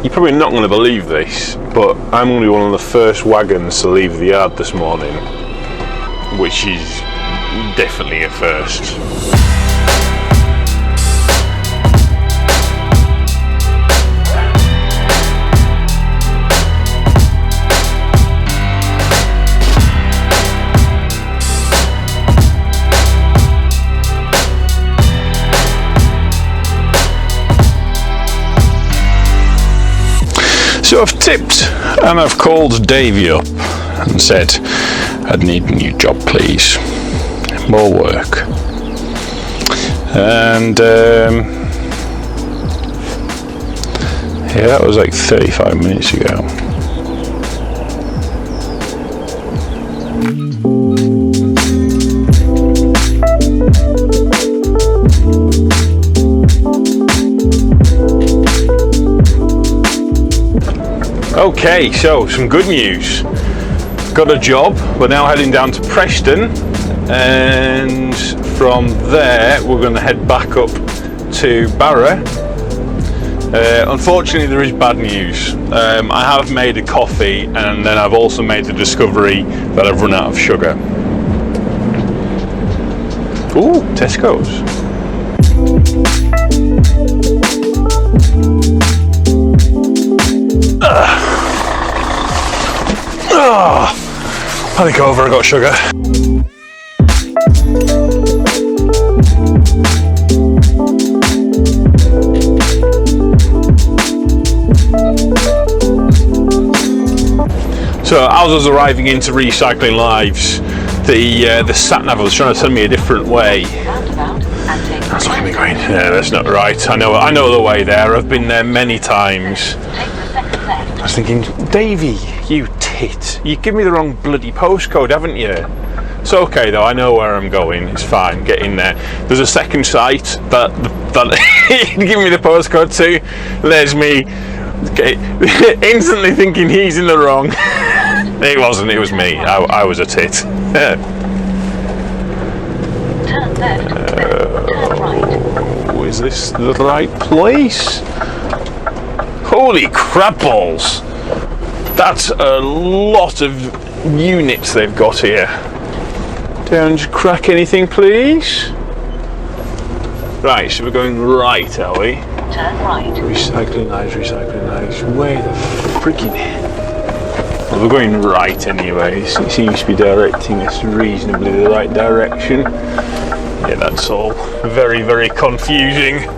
You're probably not going to believe this, but I'm going to be one of the first wagons to leave the yard this morning, which is definitely a first. So I've tipped and I've called Davey up and said, I'd need a new job please, more work. And yeah, that was like 35 minutes ago. Okay, so some good news. Got a job. We're now heading down to Preston, and from there we're going to head back up to Barra. Unfortunately, there is bad news. I have made a coffee, and then I've also made the discovery that I've run out of sugar. Ooh, Tesco's. I think I got sugar. So as I was arriving into Recycling Lives, the sat nav was trying to send me a different way. That's not me going, yeah, that's not right. I know the way there. I've been there many times. I was thinking, Davey, you tit, you give me the wrong bloody postcode, haven't you? It's okay though, I know where I'm going, it's fine, get in there. There's a second site that give me the postcode to. There's me instantly thinking he's in the wrong. It wasn't, it was me, I was a tit. Turn left, turn right. Is this the right place? Holy crap balls! That's a lot of units they've got here. Don't crack anything, please. Right, so we're going right, are we? Turn right. Recycling Lives, Recycling Lives. Where the freaking... Well, we're going right anyway. It seems to be directing us reasonably the right direction. Yeah, that's all very, very confusing.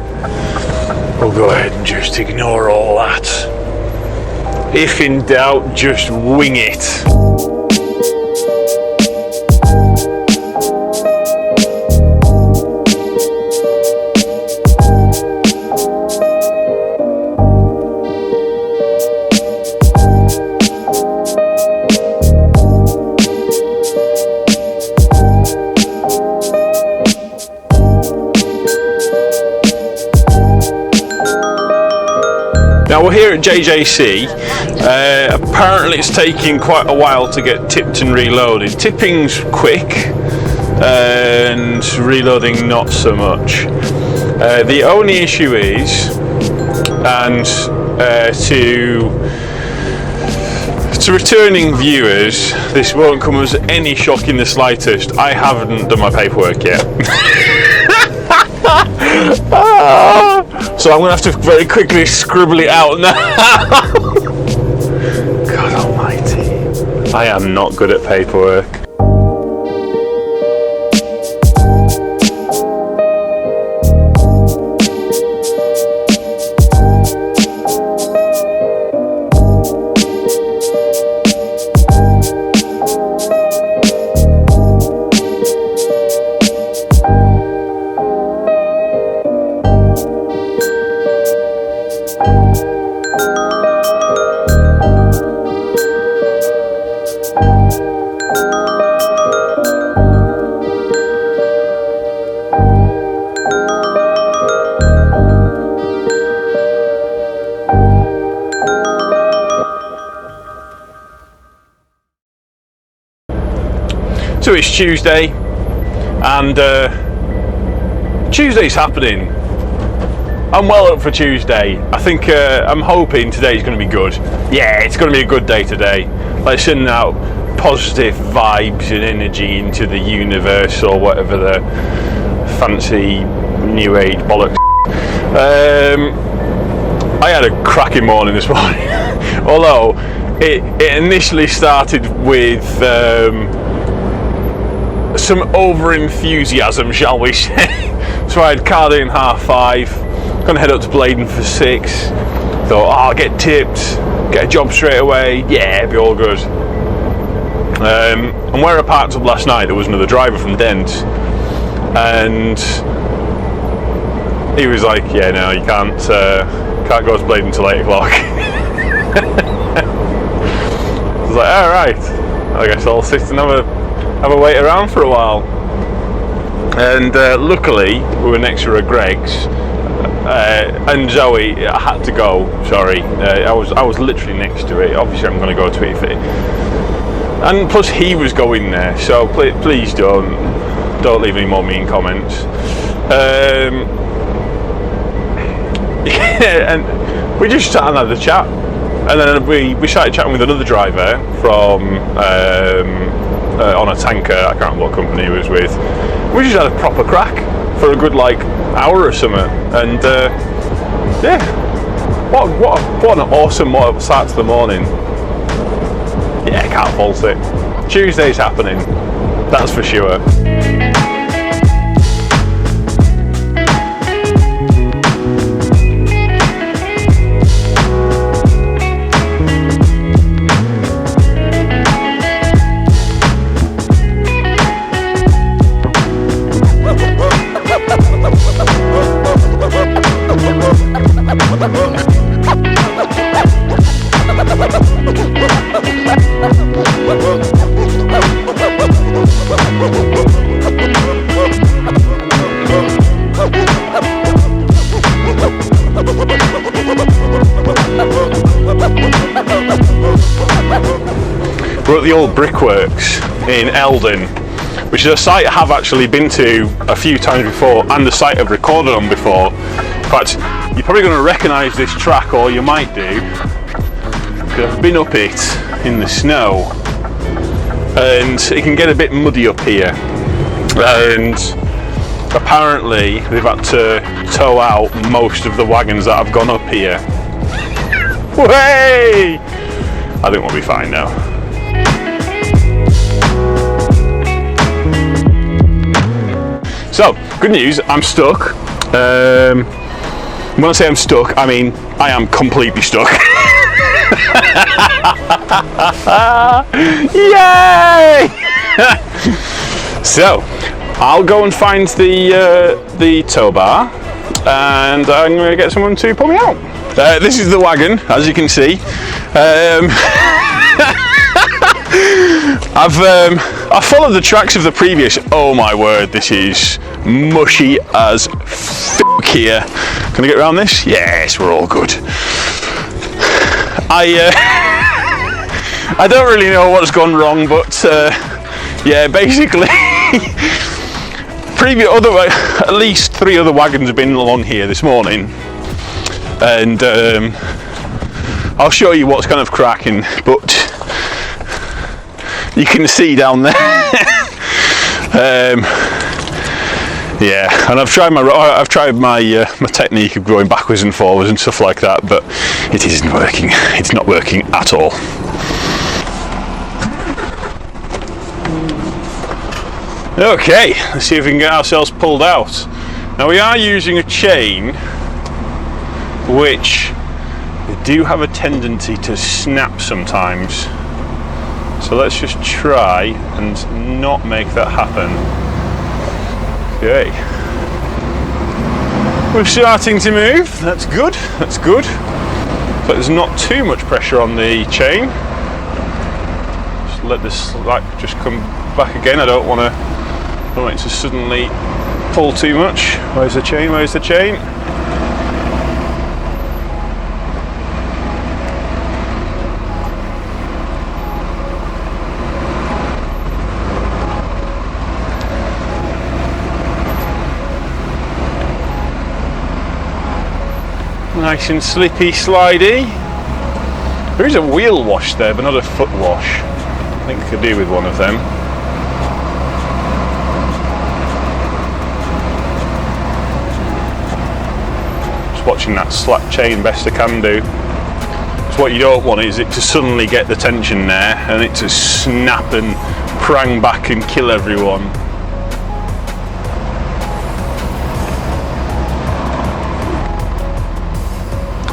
We'll go ahead and just ignore all that. If in doubt, just wing it. Now we're here at JJC. Apparently it's taking quite a while to get tipped and reloaded. Tipping's quick and reloading not so much. The only issue is, and to returning viewers, this won't come as any shock in the slightest, I haven't done my paperwork yet. So I'm going to have to very quickly scribble it out now. God almighty. I am not good at paperwork. So it's Tuesday, and Tuesday's happening. I'm well up for Tuesday. I think I'm hoping today's going to be good. Yeah, it's going to be a good day today. Like sending out positive vibes and energy into the universe, or whatever the fancy new age bollocks. I had a cracking morning this morning. Although it initially started with some over enthusiasm, shall we say. So I had card in 5:30, gonna head up to Bladen for 6. Thought, oh, I'll get tipped, get a job straight away, yeah, it'll be all good. And where I parked up last night, there was another driver from Dent, and he was like, yeah, no, you can't go to Bladen until 8 o'clock. I was like, alright, I guess I'll sit and have a wait around for a while. And luckily we were next to a Greg's, and Zoe, I had to go, sorry, I was literally next to it. Obviously I'm going to go to it, and plus he was going there, so please don't leave any more mean comments. Yeah, and we just sat and had a chat, and then we started chatting with another driver from on a tanker. I can't remember what company he was with. We just had a proper crack for a good hour or something, and yeah, what an awesome start to the morning. Yeah, can't fault it. Tuesday's happening, that's for sure. We're at the old brickworks in Eldon, which is a site I have actually been to a few times before, and a site I've recorded on before. In fact, you're probably going to recognise this track, or you might do, because I've been up it in the snow, and it can get a bit muddy up here, and apparently they've had to tow out most of the wagons that have gone up here. Way! I think we'll be fine now. So, good news, I'm stuck. When I say I'm stuck, I mean I am completely stuck. Yay! So, I'll go and find the tow bar, and I'm going to get someone to pull me out. This is the wagon, as you can see. I've followed the tracks of the previous. Oh my word, this is mushy as f*** here. Can I get around this? Yes, we're all good. I don't really know what's gone wrong, but yeah, basically, at least 3 other wagons have been along here this morning, and I'll show you what's kind of cracking, but you can see down there. Yeah, and I've tried my technique of going backwards and forwards and stuff like that, but it isn't working. It's not working at all. Okay, let's see if we can get ourselves pulled out. Now we are using a chain which they do have a tendency to snap sometimes. So let's just try and not make that happen. Okay. We're starting to move, that's good, that's good. So there's not too much pressure on the chain. Just let this just come back again. I don't want it to suddenly pull too much. Where's the chain, where's the chain? Nice and slippy, slidey. There is a wheel wash there, but not a foot wash. I think I could do with one of them. Just watching that slack chain best I can do. So what you don't want is it to suddenly get the tension there and it to snap and prang back and kill everyone.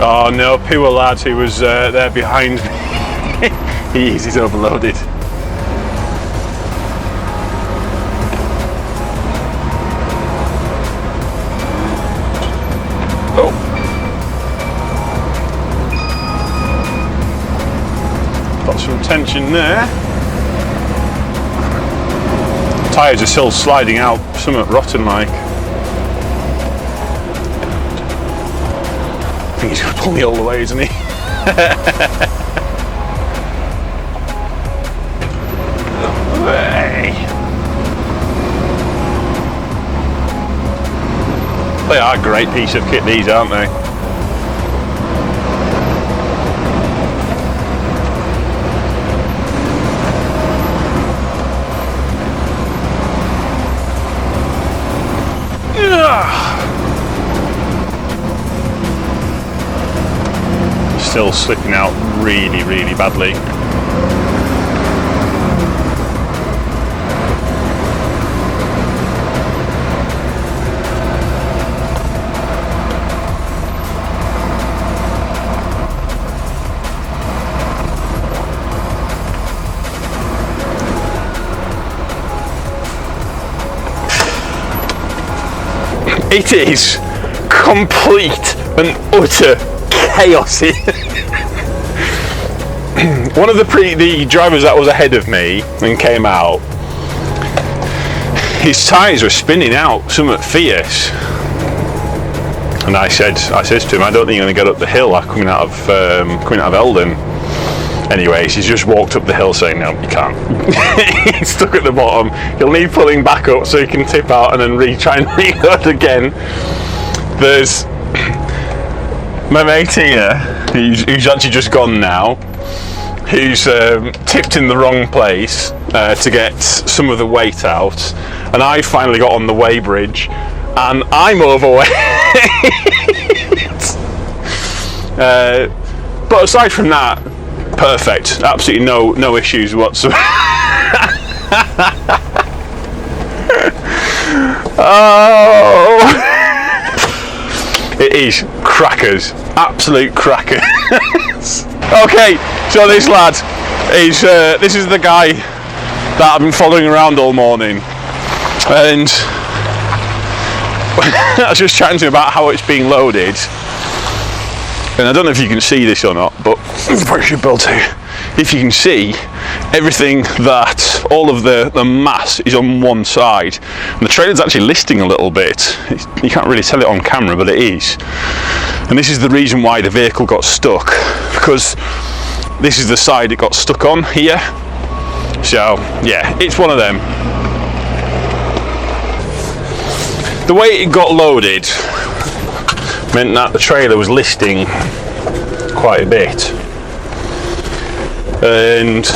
Oh no, poor lad who was there behind me. He's overloaded. Oh. Got some tension there. Tyres are still sliding out, somewhat rotten like. I think he's going to pull me all the way, isn't he? They are a great piece of kit, these, aren't they? Still slipping out really, really badly. It is complete and utter chaos here. One of the drivers that was ahead of me and came out, his tyres were spinning out somewhat fierce, and I said to him, I don't think you're going to get up the hill coming out of Eldon. Anyways, he's just walked up the hill saying, no, you can't. He's stuck at the bottom. He'll need pulling back up so he can tip out and then try and reload again. There's my mate here, who's actually just gone now, who's tipped in the wrong place to get some of the weight out, and I finally got on the weighbridge and I'm overweight. But aside from that, perfect, absolutely no issues whatsoever. Oh, it is crackers, absolute crackers. Okay, so this lad is this is the guy that I've been following around all morning, and I was just chatting to him about how it's being loaded. And I don't know if you can see this or not, but I should be able to. If you can see, everything that, all of the mass is on one side. And the trailer's actually listing a little bit. You can't really tell it on camera, but it is. And this is the reason why the vehicle got stuck, because this is the side it got stuck on here. So, yeah, it's one of them. The way it got loaded meant that the trailer was listing quite a bit, and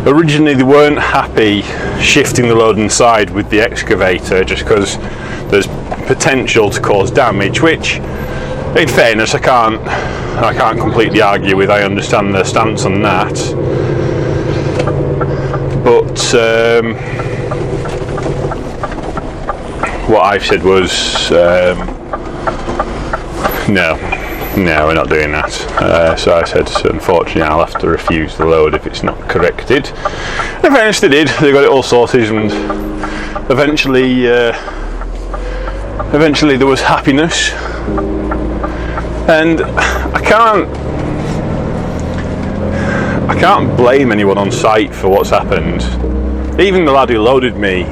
originally they weren't happy shifting the load inside with the excavator just because there's potential to cause damage, which in fairness I can't completely argue with. I understand their stance on that, but what I've said was, no, we're not doing that. So I said, unfortunately, I'll have to refuse the load if it's not corrected. In fairness, they did. They got it all sorted, and eventually there was happiness. And I can't blame anyone on site for what's happened. Even the lad who loaded me,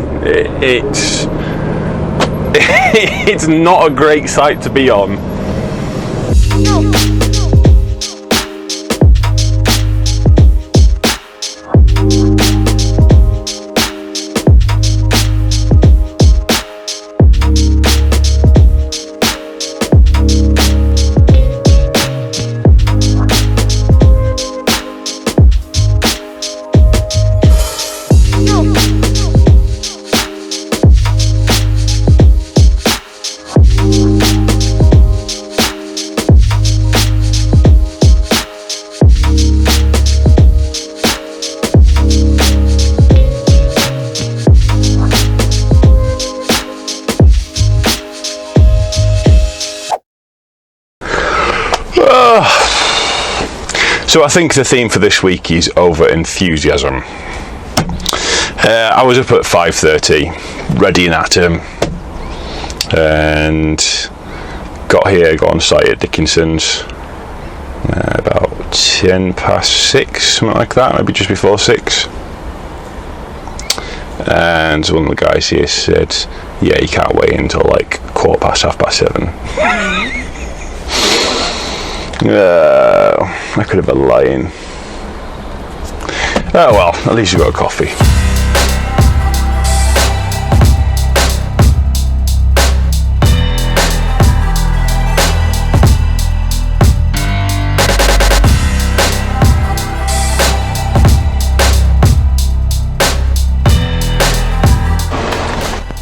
it's not a great sight to be on. So I think the theme for this week is over enthusiasm. I was up at 5:30, ready and at 'em, and got on site at Dickinson's about 6:10, something like that, maybe just before 6. And one of the guys here said, yeah, you can't wait until like 7:15. I could have been lying. Oh well, at least you got a coffee.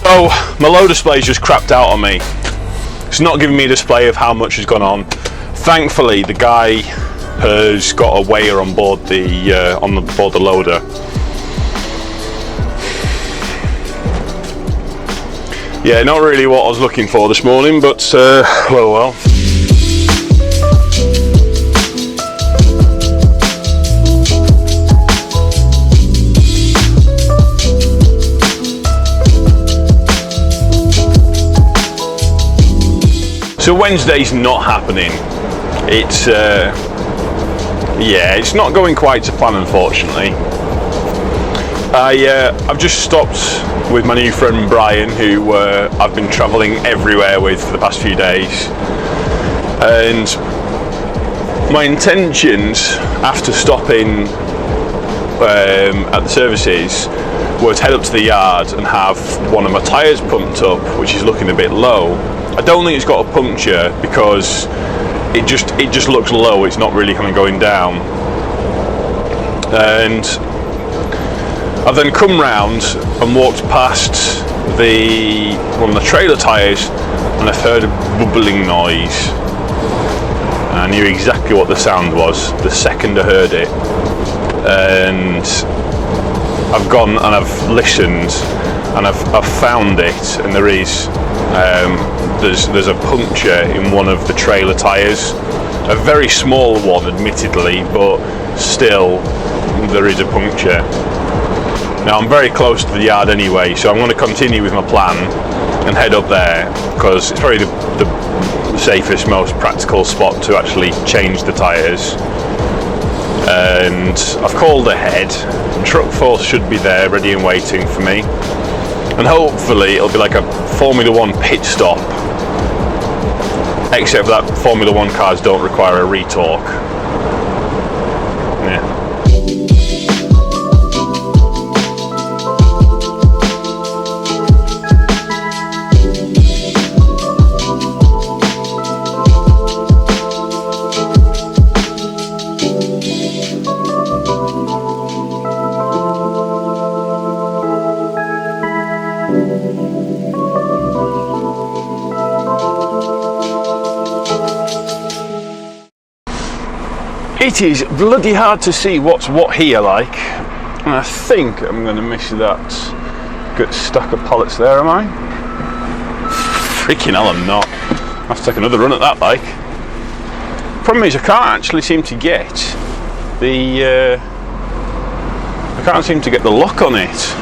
So my low display's just crapped out on me. It's not giving me a display of how much has gone on. Thankfully, the guy has got a weigher on board the loader. Yeah, not really what I was looking for this morning, but well. So Wednesday's not happening. It's it's not going quite to plan, unfortunately. I've just stopped with my new friend Brian, who I've been travelling everywhere with for the past few days, and my intentions after stopping at the services were to head up to the yard and have one of my tyres pumped up, which is looking a bit low. I don't think it's got a puncture because it just looks low. It's not really kind of going down. And I've then come round and walked past one of the trailer tyres, and I've heard a bubbling noise. And I knew exactly what the sound was the second I heard it. And I've gone and I've listened, and I've found it, and there's a puncture in one of the trailer tyres, a very small one admittedly, but still there is a puncture. Now I'm very close to the yard anyway, so I'm going to continue with my plan and head up there, because it's probably the safest, most practical spot to actually change the tyres. And I've called ahead, truck force should be there ready and waiting for me, and hopefully it'll be like a Formula 1 pit stop, except that Formula 1 cars don't require a retorque. Yeah. It is bloody hard to see what's what here, like, and I think I'm going to miss that good stack of pallets there, am I? Freaking hell, I'm not. I have to take another run at that, like. Problem is, I can't actually seem to get the lock on it.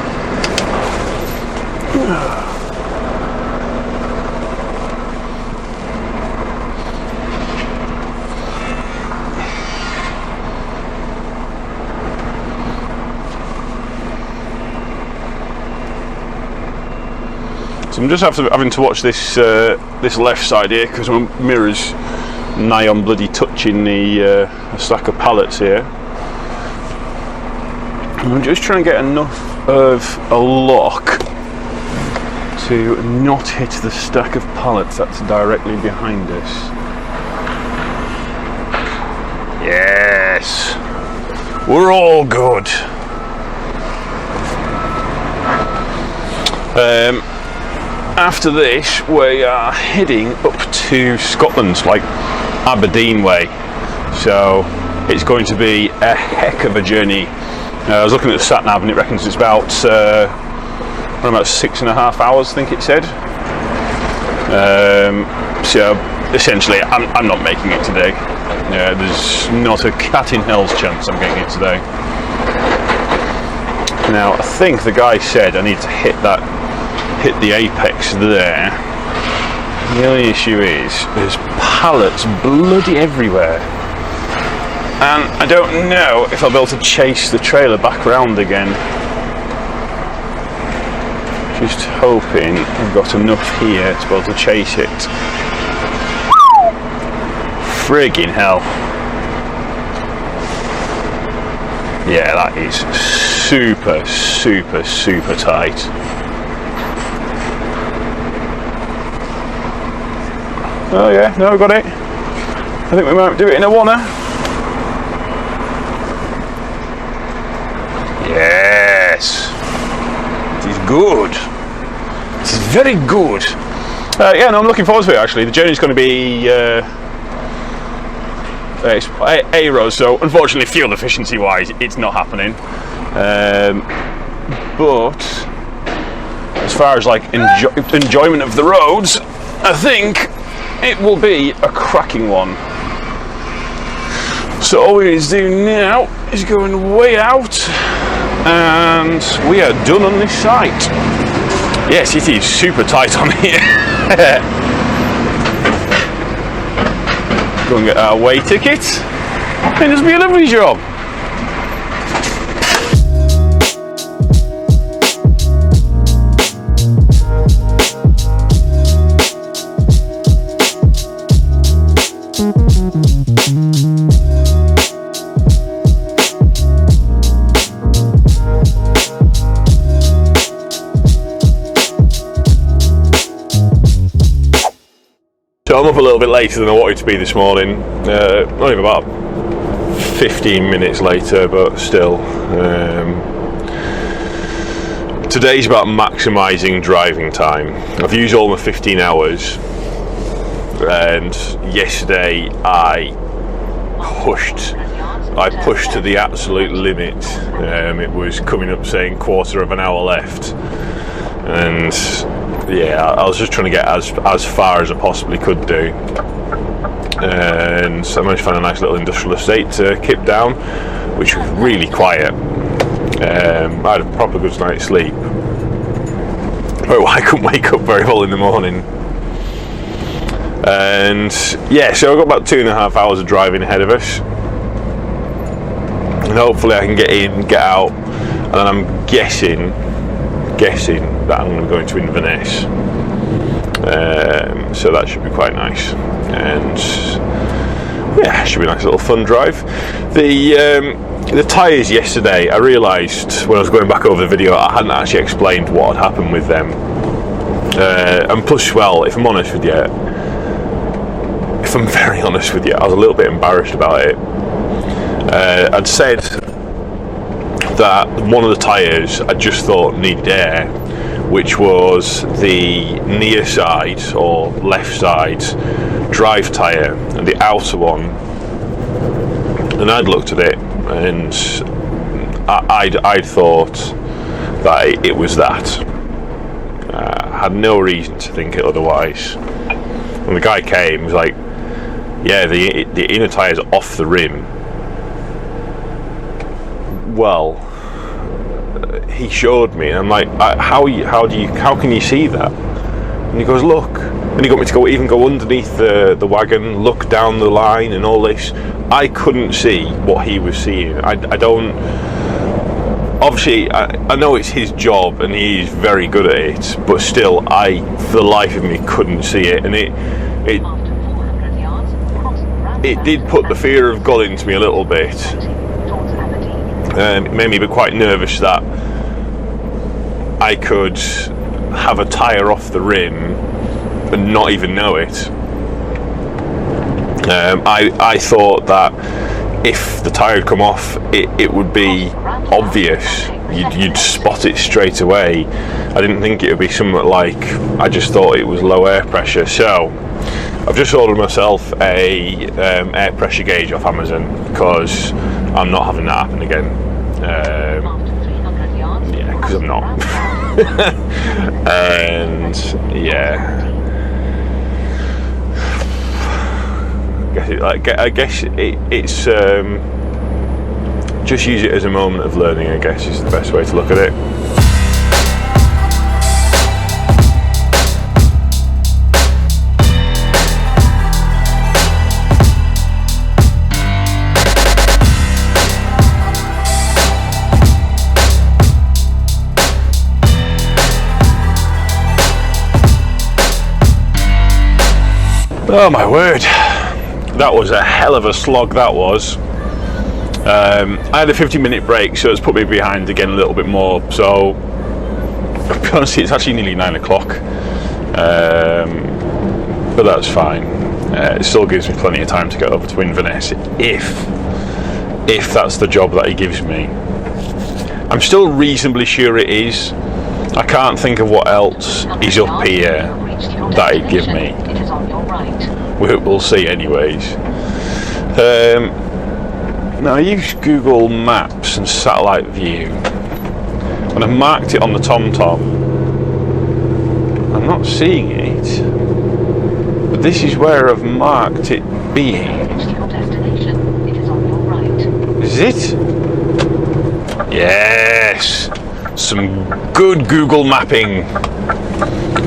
So I'm just having to watch this left side here, because my mirror's nigh on bloody touching the stack of pallets here. And I'm just trying to get enough of a lock to not hit the stack of pallets that's directly behind us. Yes, we're all good. After this, we are heading up to Scotland, like Aberdeen way. So it's going to be a heck of a journey. I was looking at the sat nav and it reckons it's about 6.5 hours, I think it said. So essentially, I'm not making it today. Yeah, there's not a cat in hell's chance I'm getting it today. Now, I think the guy said I need to hit the apex there. The only issue is there's pallets bloody everywhere. And I don't know if I'll be able to chase the trailer back round again. Just hoping I've got enough here to be able to chase it. Friggin' hell. Yeah, that is super, super, super tight. Oh yeah, no, I got it. I think we might do it in a oneer. Yes. It is good. It is very good. Yeah, no, I'm looking forward to it actually. The journey's going to be it's aero, so unfortunately fuel efficiency wise it's not happening. But as far as like enjoyment of the roads, I think it will be a cracking one. So all we need to do now is go way out and we are done on this site. Yes, it is super tight on here. Go and get our way ticket. It does be a lovely job. So I'm up a little bit later than I wanted to be this morning, not even about 15 minutes later, but still. Today's about maximising driving time. I've used all my 15 hours, and yesterday I pushed to the absolute limit. It was coming up saying quarter of an hour left, and yeah, I was just trying to get as far as I possibly could do, and so I managed to find a nice little industrial estate to kip down, which was really quiet. I had a proper good night's sleep. Oh, I couldn't wake up very well in the morning, and yeah, so I've got about 2.5 hours of driving ahead of us, and hopefully I can get in, get out, and then I'm guessing that I'm going to go into Inverness, so that should be quite nice, and yeah, it should be a nice little fun drive. The tyres yesterday, I realised when I was going back over the video I hadn't actually explained what had happened with them, and plus, well, if I'm very honest with you, I was a little bit embarrassed about it. I'd said that one of the tyres I just thought needed air, which was the near side or left side drive tyre and the outer one, and I'd looked at it and I'd thought that it was that. I had no reason to think it otherwise. When the guy came, he was like, yeah, the inner tyre's off the rim. Well, he showed me, and I'm like, how can you see that? And he goes, look, and he got me to go underneath the wagon, look down the line and all this. I couldn't see what he was seeing. I don't, obviously I know it's his job and he's very good at it, but still I, for the life of me, couldn't see it, and it did put the fear of God into me a little bit. It made me be quite nervous that I could have a tyre off the rim and not even know it. I thought that if the tyre had come off, it would be obvious. You'd spot it straight away. I didn't think it would be something like, I just thought it was low air pressure. So I've just ordered myself a air pressure gauge off Amazon, because I'm not having that happen again. Yeah, because I'm not. And yeah, I guess it's just use it as a moment of learning, I guess, is the best way to look at it. Oh my word, that was a hell of a slog, that was. I had a 50-minute break, so it's put me behind again a little bit more, so to be honest, it's actually nearly 9 o'clock, but that's fine. It still gives me plenty of time to get over to Inverness if that's the job that he gives me. I'm still reasonably sure it is. I can't think of what else is up here that he'd give me. We'll see anyways. Now I use Google Maps and satellite view. When I've marked it on the TomTom, I'm not seeing it. But this is where I've marked it being. Is it? Yes! Some good Google mapping.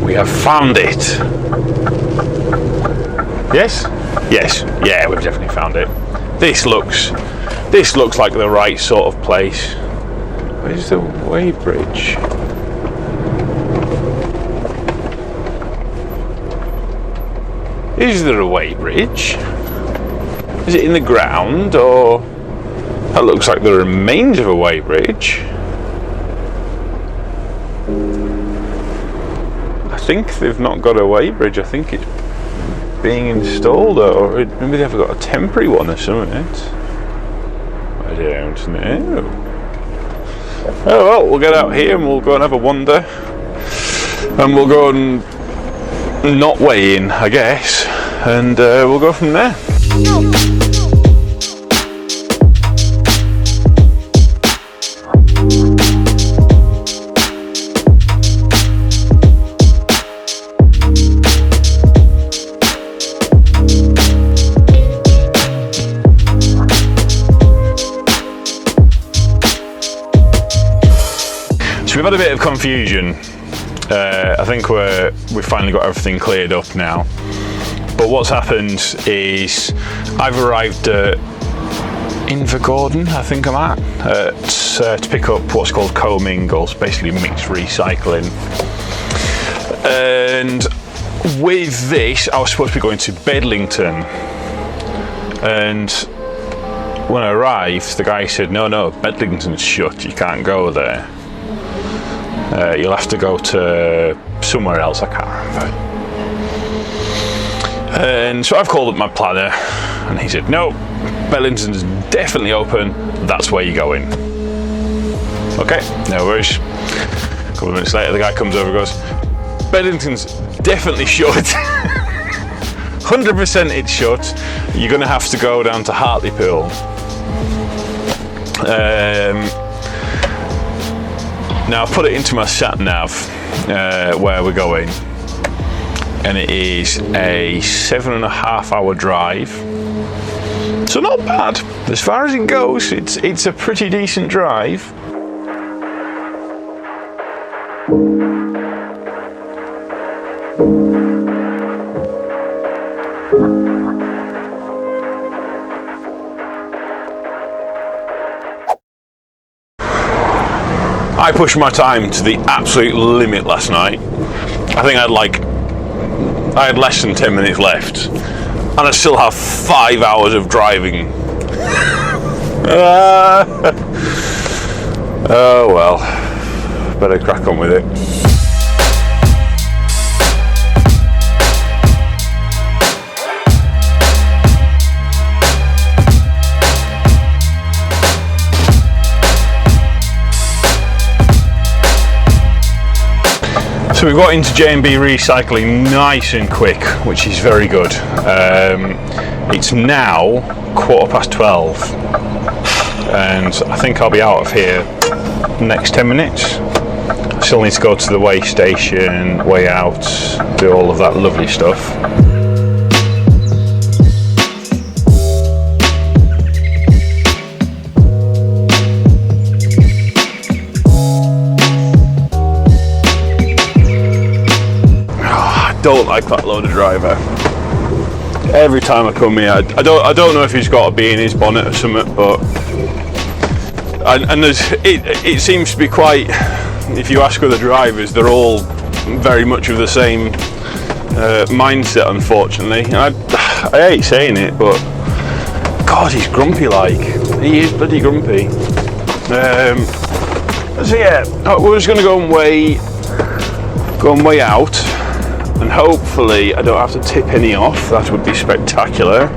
We have found it. Yes? Yes. Yeah, we've definitely found it. This looks like the right sort of place. Where's the weighbridge? Is there a weighbridge? Is it in the ground, or that looks like the remains of a weighbridge? I think they've not got a weighbridge. I think it's being installed, or maybe they've got a temporary one or something. I don't know. Oh well, we'll get out here and we'll go and have a wander, and we'll go and not weigh in, I guess, and we'll go from there. We've had a bit of confusion. I think we've finally got everything cleared up now. But what's happened is I've arrived at Invergordon, I think I'm at to pick up what's called co-mingles, basically mixed recycling. And with this, I was supposed to be going to Bedlington. And when I arrived, the guy said, no, Bedlington's shut, you can't go there. You'll have to go to somewhere else, I can't remember. And so I've called up my planner, and he said, no, Bedlington's definitely open, that's where you're going. Okay, no worries. A couple of minutes later, the guy comes over and goes, Bedlington's definitely shut. 100% it's shut. You're going to have to go down to Hartlepool. Now I put it into my sat nav where we're going, and it is a 7.5 hour drive. So not bad as far as it goes. It's a pretty decent drive. I pushed my time to the absolute limit last night. I think I had less than 10 minutes left, and I still have 5 hours of driving. Oh well, better crack on with it. So we got into J&B Recycling nice and quick, which is very good. It's now 12:15, and I think I'll be out of here next 10 minutes. I still need to go to the weigh station, weigh out, do all of that lovely stuff. don't like that loader driver. Every time I come here, I don't know if he's got a bee in his bonnet or something, but and it seems to be quite. If you ask other drivers, they're all very much of the same mindset, unfortunately. And I hate saying it, but God, he's grumpy. Like, he is bloody grumpy. So yeah, we're just going to go and weigh out, and hopefully I don't have to tip any off. That would be spectacular.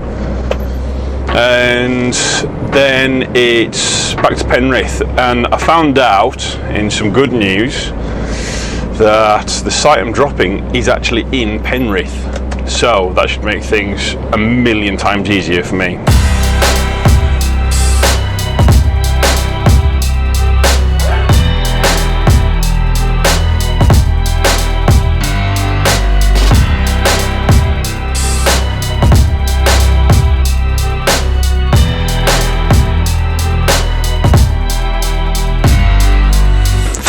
And then it's back to Penrith, and I found out in some good news that the site I'm dropping is actually in Penrith, so that should make things a million times easier for me.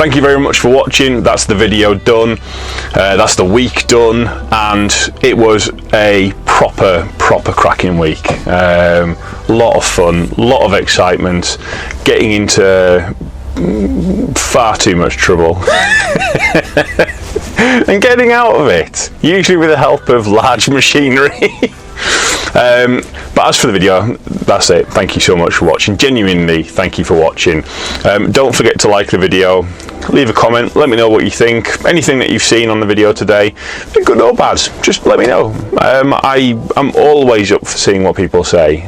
Thank you very much for watching. That's the video done. That's the week done, and it was a proper cracking week. Lot of fun, lot of excitement, getting into far too much trouble and getting out of it, usually with the help of large machinery. But as for the video, that's it. Thank you so much for watching. Genuinely, thank you for watching. Don't forget to like the video, leave a comment, let me know what you think. Anything that you've seen on the video today, good or bad, just let me know. I'm always up for seeing what people say.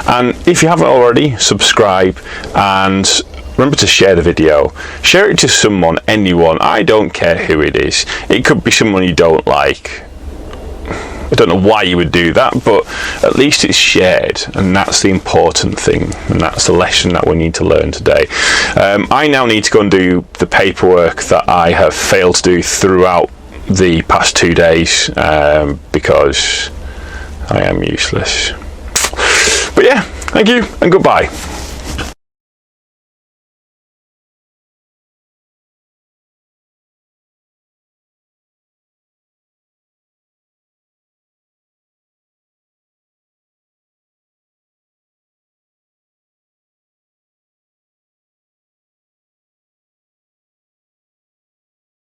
And if you haven't already, subscribe, and remember to share the video. Share it to someone, anyone. I don't care who it is. It could be someone you don't like. I don't know why you would do that, but at least it's shared, and that's the important thing, and that's the lesson that we need to learn today. I now need to go and do the paperwork that I have failed to do throughout the past 2 days, because I am useless. But yeah, thank you and goodbye.